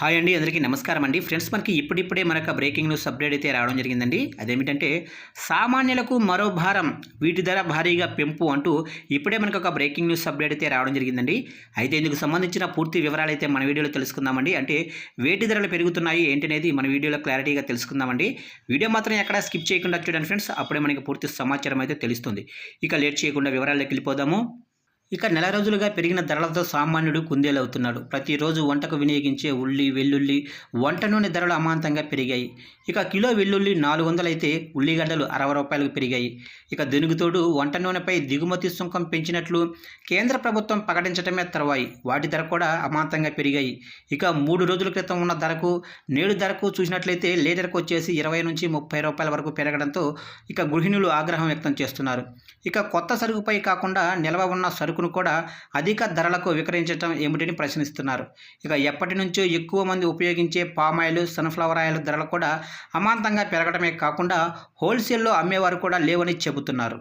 Hi అండి, అందరికీ నమస్కారం అండి. ఫ్రెండ్స్, మనకి ఇప్పుడిప్పుడే మనకు బ్రేకింగ్ న్యూస్ అప్డేట్ అయితే రావడం జరిగిందండి. అదేమిటంటే సామాన్యులకు మరో భారం, వీటి ధర భారీగా పెంపు అంటూ ఇప్పుడే మనకు ఒక బ్రేకింగ్ న్యూస్ అప్డేట్ అయితే రావడం జరిగిందండి. అయితే ఇందుకు సంబంధించిన పూర్తి వివరాలు అయితే మన వీడియోలో తెలుసుకుందామండి. అంటే వేటి ధరలు పెరుగుతున్నాయి ఏంటనేది మన వీడియోలో క్లారిటీగా తెలుసుకుందామండి. వీడియో మాత్రం ఎక్కడ స్కిప్ చేయకుండా చూడండి ఫ్రెండ్స్, అప్పుడే మనకి పూర్తి సమాచారం అయితే తెలుస్తుంది. ఇక లేట్ చేయకుండా వివరాల్లోకి వెళ్ళిపోదాము. ఇక నెల రోజులుగా పెరిగిన ధరలతో సామాన్యుడు కుందేలవుతున్నాడు. ప్రతిరోజు వంటకు వినియోగించే ఉల్లి, వెల్లుల్లి, వంట నూనె ధరలు అమాంతంగా పెరిగాయి. ఇక కిలో వెల్లుల్లి 400 అయితే ఉల్లిగడ్డలు 60 రూపాయలకు పెరిగాయి. ఇక దీనికి తోడు వంట నూనెపై దిగుమతి సుంకం పెంచినట్లు కేంద్ర ప్రభుత్వం ప్రకటించడమే తర్వాయి వాటి ధర కూడా అమాంతంగా పెరిగాయి. ఇక 3 రోజుల క్రితం ఉన్న ధరకు నేడు ధరకు చూసినట్లయితే లీటర్కు వచ్చేసి 20 నుంచి 30 రూపాయల వరకు పెరగడంతో ఇక గృహిణులు ఆగ్రహం వ్యక్తం చేస్తున్నారు. ఇక కొత్త సరుకుపై కాకుండా నిల్వ ఉన్న సరుకును కూడా అధిక ధరలకు విక్రయించడం ఏమిటని ప్రశ్నిస్తున్నారు. ఇక ఎప్పటి నుంచో ఎక్కువ మంది ఉపయోగించే పామాయిల్, సన్ఫ్లవర్ ఆయిల్ ధరలు కూడా అమాంతంగా పెరగడమే కాకుండా హోల్సేల్లో అమ్మేవారు కూడా లేవని చెబుతున్నారు.